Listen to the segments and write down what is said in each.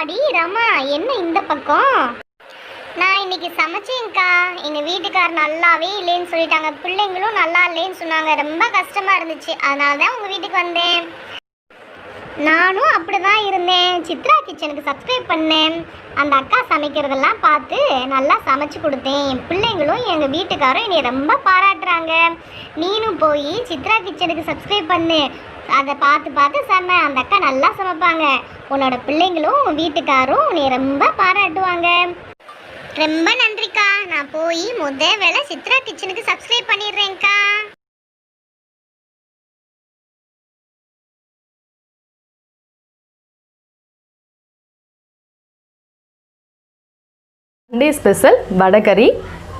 அடி ரமா, என்ன இந்த பக்கம்? நான் இன்னைக்கு சமைச்சேன்க்கா. எங்கள் வீட்டுக்கார் நல்லாவே இல்லைன்னு சொல்லிட்டாங்க, பிள்ளைங்களும் நல்லா இல்லைன்னு சொன்னாங்க. ரொம்ப கஷ்டமாக இருந்துச்சு, அதனால தான் உங்கள் வீட்டுக்கு வந்தேன். நானும் அப்படி தான் இருந்தேன். சித்ரா கிச்சனுக்கு சப்ஸ்கிரைப் பண்ணேன். அந்த அக்கா சமைக்கிறதெல்லாம் பார்த்து நல்லா சமைச்சு கொடுத்தேன். என் பிள்ளைங்களும் எங்கள் வீட்டுக்காரும் என்னை ரொம்ப பாராட்டுறாங்க. நீனும் போய் சித்ரா கிச்சனுக்கு சப்ஸ்கிரைப் பண்ணு, அதை பார்த்து பார்த்து சமை. அந்த அக்கா நல்லா சமைப்பாங்க. உன்னோட பிள்ளைங்களும் உன் வீட்டுக்காரும் உன்னை ரொம்ப பாராட்டுவாங்க. ரொம்ப நன்றிக்கா. நான் போய் வேளை சித்ரா கிச்சனுக்கு சப்ஸ்கிரைப் பண்ணிடுறேன்க்கா. Sunday special vadacurry.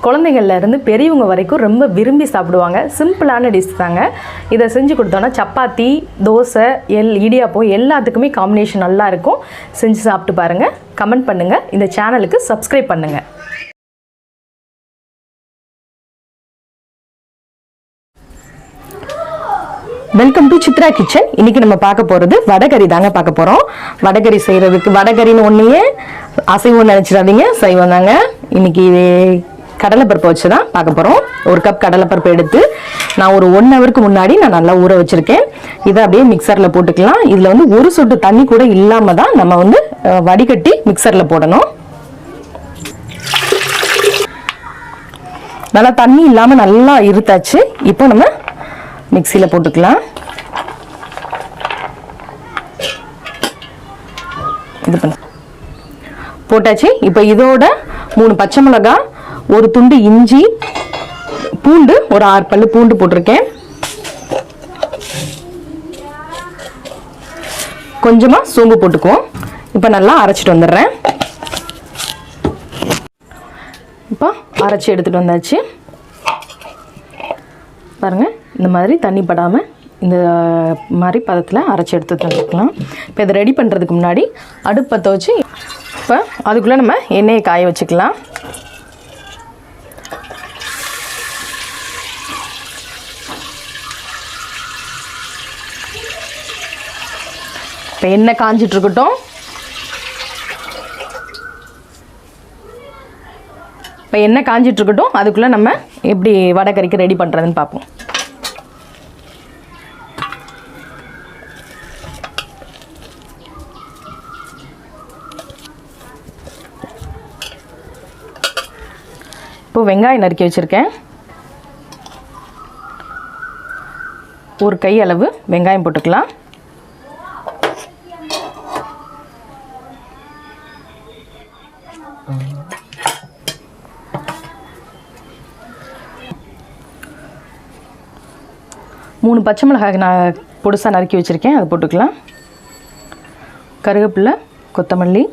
குழந்தைங்கள்லேருந்து பெரியவங்க வரைக்கும் ரொம்ப விரும்பி சாப்பிடுவாங்க. சிம்பிளான டிஷ் தாங்க. இதை செஞ்சு கொடுத்தோன்னா சப்பாத்தி, தோசை, இடியாப்பம் எல்லாத்துக்குமே காம்பினேஷன் நல்லாயிருக்கும். செஞ்சு சாப்பிட்டு பாருங்கள், கமெண்ட் பண்ணுங்கள், இந்த சேனலுக்கு சப்ஸ்கிரைப் பண்ணுங்கள். Welcome to Chitra kitchen. இன்றைக்கி நம்ம பார்க்க போகிறது வடகரி தாங்க பார்க்க போகிறோம். வடகரி செய்கிறதுக்கு, வடகரின்னு ஒன்றையே அசைவம் நினச்சிடாதீங்க, சைவம் தாங்க. இன்றைக்கி கடலைப்பருப்பு வச்சு தான் பார்க்க போகிறோம். ஒரு கப் கடலைப்பருப்பு எடுத்து நான் ஒரு 1 ஹவருக்கு முன்னாடி நான் நல்லா ஊற வச்சுருக்கேன். இதை அப்படியே மிக்சரில் போட்டுக்கலாம். இதில் வந்து ஒரு சொட்டு தண்ணி கூட இல்லாமல் தான் நம்ம வந்து வடிகட்டி மிக்சரில் போடணும். நல்லா தண்ணி இல்லாமல் நல்லா இருத்தாச்சு. இப்போ நம்ம மிக்சியில் போட்டுக்கலாம். இது பண்ண போட்டாச்சு. இப்போ இதோட 3 பச்சை மிளகாய், ஒரு துண்டு இஞ்சி, பூண்டு ஒரு 6 பல்லு பூண்டு போட்டிருக்கேன். கொஞ்சமாக சோம்பு போட்டுக்குவோம். இப்போ நல்லா அரைச்சிட்டு வந்துடுறேன். இப்போ அரைச்சி எடுத்துகிட்டு வந்தாச்சு. பாருங்கள், இந்த மாதிரி தண்ணி படாமல் இந்த மாதிரி பதத்தில் அரைச்சி எடுத்து வந்துக்கலாம். இப்போ இதை ரெடி பண்ணுறதுக்கு முன்னாடி அடுப்பு பற்ற வச்சு இப்போ அதுக்குள்ளே நம்ம எண்ணெயை காய வச்சுக்கலாம். இப்போ எண்ணெய் காஞ்சிட்ருக்கட்டும். இப்போ எண்ணெய் காஞ்சிட்ருக்கட்டும். அதுக்குள்ளே நம்ம எப்படி வடகரிக்கு ரெடி பண்ணுறதுன்னு பார்ப்போம். இப்போ வெங்காயம் நறுக்கி வச்சுருக்கேன். ஒரு கை அளவு வெங்காயம் போட்டுக்கலாம். மூணு பச்சை மிளகாய் நான் பொடிசாக நறுக்கி வச்சுருக்கேன், அதை போட்டுக்கலாம். கருவேப்பிலை, கொத்தமல்லி,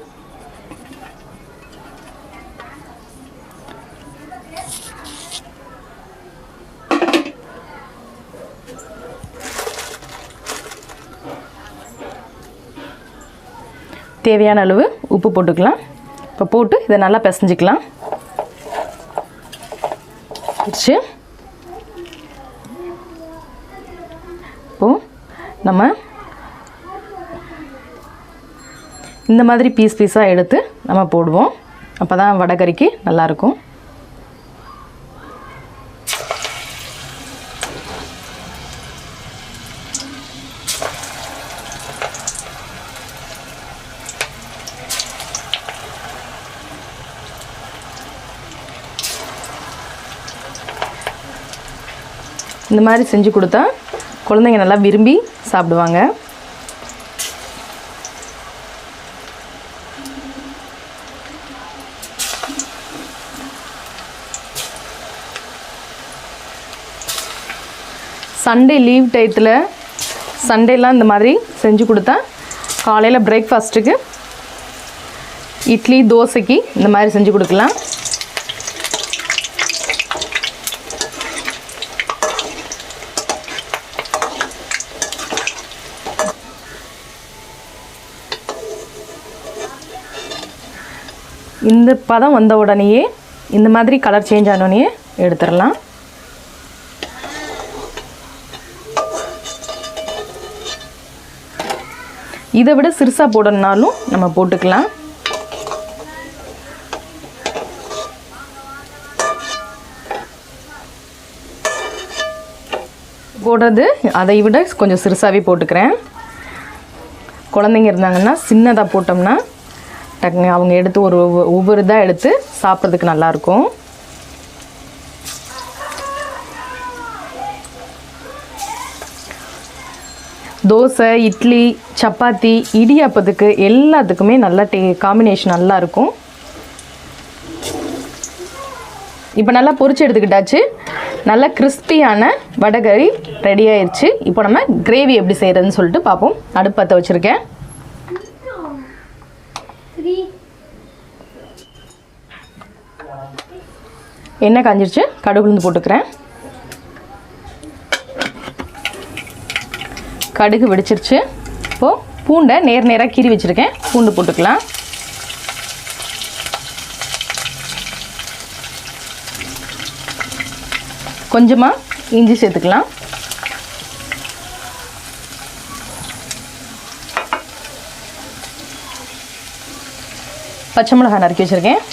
தேவையான அளவு உப்பு போட்டுக்கலாம். இப்போ போட்டு இதை நல்லா பிசைஞ்சிக்கலாம். இப்போது நம்ம இந்த மாதிரி பீஸ் பீஸாக எடுத்து நம்ம போடுவோம். அப்போ தான் வடகரிக்கு நல்லாயிருக்கும். இந்த மாதிரி செஞ்சு கொடுத்தா குழந்தைங்க நல்லா விரும்பி சாப்பிடுவாங்க. சண்டே லீவ் டயத்தில் சண்டேலாம் இந்த மாதிரி செஞ்சு கொடுத்தா காலையில் பிரேக்ஃபாஸ்ட்டுக்கு இட்லி, தோசைக்கு இந்த மாதிரி செஞ்சு கொடுக்கலாம். இந்த பதம் வந்த உடனேயே, இந்த மாதிரி கலர் சேஞ்ச் ஆனோடனே எடுத்துடலாம். இதை விட சிறுசாக போடணுன்னாலும் நம்ம போட்டுக்கலாம். போடுறது அதை விட கொஞ்சம் சிறுசாகவே போட்டுக்கிறேன். குழந்தைங்க இருந்தாங்கன்னா சின்னதாக போட்டோம்னா டக்குனு அவங்க எடுத்து ஒவ்வொரு இதாக எடுத்து சாப்பிட்றதுக்கு நல்லாயிருக்கும். தோசை, இட்லி, சப்பாத்தி, இடியாப்பத்துக்கு எல்லாத்துக்குமே நல்லா காம்பினேஷன் நல்லாயிருக்கும். இப்போ நல்லா பொரிச்சு எடுத்துக்கிட்டாச்சு. நல்லா கிறிஸ்பியான வடகரி ரெடி ஆயிடுச்சு. இப்போ நம்ம கிரேவி எப்படி செய்கிறதுன்னு சொல்லிட்டு பார்ப்போம். அடுப்பு பற்ற வச்சுருக்கேன். எண்ணெய் காஞ்சிருச்சு. கடுகு உளுந்து போட்டுக்கிறேன். கடுகு வெடிச்சிருச்சு. இப்போது பூண்டை நேராக கீறி வச்சுருக்கேன். பூண்டு போட்டுக்கலாம். கொஞ்சமாக இஞ்சி சேர்த்துக்கலாம். பச்சை மிளகாய் நறுக்கி வச்சுருக்கேன்.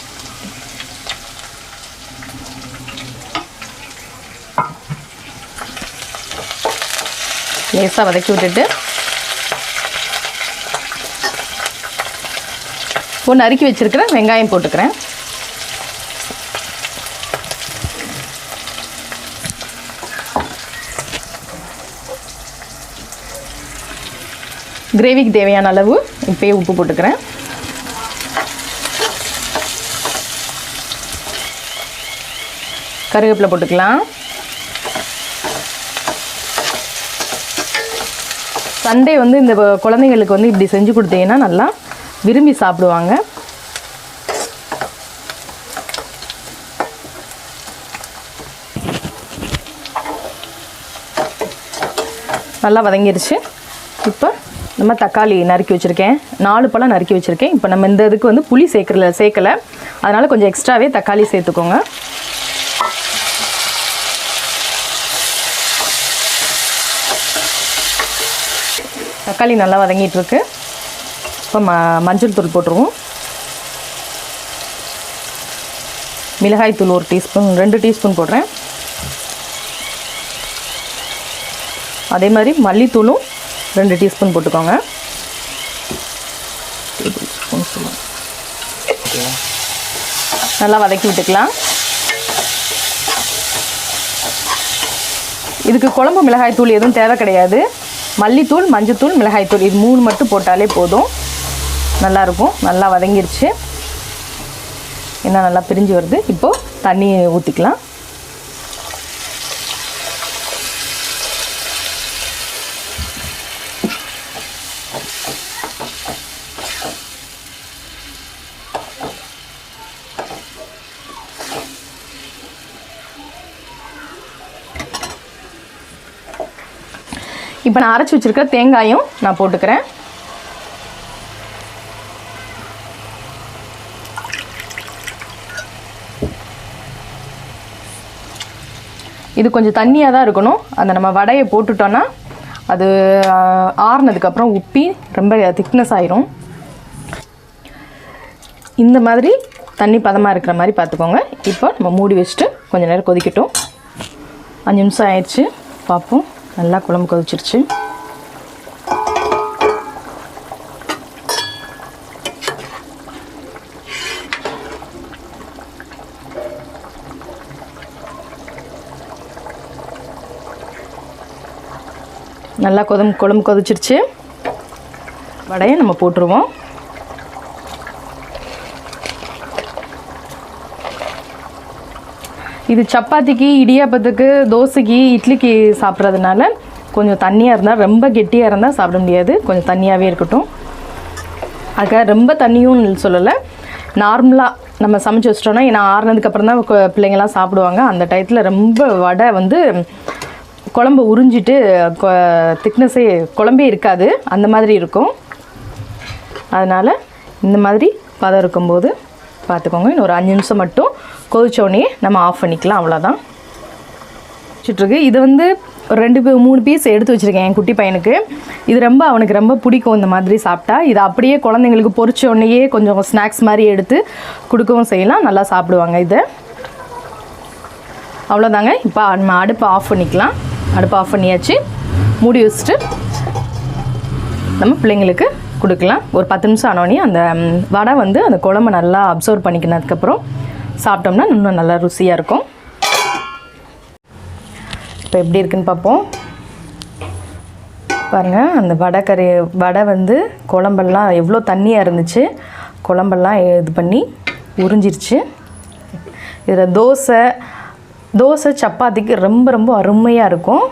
லேசாக வதக்கி விட்டுட்டு இப்போ நறுக்கி வச்சுருக்கிற வெங்காயம் போட்டுக்கிறேன். கிரேவிக்கு தேவையான அளவு இப்போயே உப்பு போட்டுக்கிறேன். கருவேப்பிலை போட்டுக்கலாம். சண்டே வந்து இந்த குழந்தைங்களுக்கு வந்து இப்படி செஞ்சு கொடுத்தீங்கன்னா நல்லா விரும்பி சாப்பிடுவாங்க. நல்லா வதங்கிடுச்சு. இப்போ நம்ம தக்காளி நறுக்கி வச்சுருக்கேன். 4 பழம் நறுக்கி வச்சுருக்கேன். இப்போ நம்ம இந்த இதுக்கு வந்து புளி சேர்க்கலை, அதனால் கொஞ்சம் எக்ஸ்ட்ராவே தக்காளி சேர்த்துக்கோங்க. தக்காளி நல்லா வதங்கிட்டுருக்கு. இப்போ மஞ்சள் தூள் போட்டுருவோம். மிளகாய் தூள் 1 டீஸ்பூன், 2 டீஸ்பூன் போடுறேன். அதே மாதிரி மல்லித்தூளும் 2 டீஸ்பூன் போட்டுக்கோங்க. நல்லா வதக்கி விட்டுக்கலாம். இதுக்கு குழம்பு மிளகாய் தூள் எதுவும் தேவை கிடையாது. மல்லித்தூள், மஞ்சத்தூள், மிளகாய்த்தூள் இது 3 மட்டும் போட்டாலே போதும். நல்லாயிருக்கும். நல்லா வதங்கிருச்சு. என்ன நல்லா பிரிஞ்சு வருது. இப்போது தண்ணி ஊற்றிக்கலாம். இப்போ நான் அரைச்சி வச்சுருக்க தேங்காயும் நான் போட்டுக்கிறேன். இது கொஞ்சம் தண்ணியாக தான் இருக்கணும். அந்த நம்ம வடையை போட்டுட்டோன்னா அது ஆறுனதுக்கப்புறம் உப்பி ரொம்ப திக்னஸ் ஆயிரும். இந்த மாதிரி தண்ணி பதமாக இருக்கிற மாதிரி பார்த்துக்கோங்க. இப்போ நம்ம மூடி வச்சுட்டு கொஞ்சம் நேரம் கொதிக்கட்டும். 5 நிமிஷம் ஆயிடுச்சு. பார்ப்போம். நல்லா குழம்பு கொதிச்சிருச்சு. நல்லா குழம்பு கொதிச்சிருச்சு. வடையை நம்ம போட்டுருவோம். இது சப்பாத்திக்கு, இடியாப்பத்துக்கு, தோசைக்கு, இட்லிக்கு சாப்பிட்றதுனால கொஞ்சம் தண்ணியாக இருந்தால், ரொம்ப கெட்டியாக இருந்தால் சாப்பிட முடியாது. கொஞ்சம் தண்ணியாகவே இருக்கட்டும். அதுக்காக ரொம்ப தண்ணியும் சொல்லலை. நார்மலாக நம்ம சமைச்சு வச்சிட்டோன்னா, ஏன்னா ஆறுனதுக்கப்புறம் தான் பிள்ளைங்கள்லாம் சாப்பிடுவாங்க. அந்த டயத்தில் ரொம்ப வடை வந்து குழம்பு உறிஞ்சிட்டு திக்னஸே குழம்பே இருக்காது. அந்த மாதிரி இருக்கும். அதனால் இந்த மாதிரி பதம் இருக்கும்போது பார்த்துக்கோங்க. இன்னும் ஒரு 5 நிமிஷம் மட்டும் கொதிச்சோடனே நம்ம ஆஃப் பண்ணிக்கலாம். அவ்வளோதான். வச்சுட்ருக்கு. இது வந்து 2-3 பீஸ் எடுத்து வச்சுருக்கேன் என் குட்டி பையனுக்கு. இது அவனுக்கு ரொம்ப பிடிக்கும் இந்த மாதிரி சாப்பிட்டா. இது அப்படியே குழந்தைங்களுக்கு பொரிச்சோடனேயே கொஞ்சம் ஸ்நாக்ஸ் மாதிரி எடுத்து கொடுக்கவும் செய்யலாம். நல்லா சாப்பிடுவாங்க இதை. அவ்வளோதாங்க. இப்போ நம்ம அடுப்பை ஆஃப் பண்ணிக்கலாம். அடுப்பு ஆஃப் பண்ணியாச்சு. மூடி வச்சுட்டு நம்ம பிள்ளைங்களுக்கு கொடுக்கலாம். ஒரு 10 நிமிஷம் ஆனோடனே அந்த வடை வந்து அந்த குழம்பு நல்லா அப்சர்வ் பண்ணிக்கினதுக்கப்புறம் சாப்பிட்டோம்னா இன்னும் நல்லா ருசியாக இருக்கும். இப்போ எப்படி இருக்குன்னு பார்ப்போம். பாருங்கள், அந்த வடை வந்து குழம்பெல்லாம் எவ்வளோ தண்ணியாக இருந்துச்சு, குழம்பெல்லாம் இது பண்ணி உறிஞ்சிருச்சு. இதில் தோசை சப்பாத்திக்கு ரொம்ப ரொம்ப அருமையாக இருக்கும்.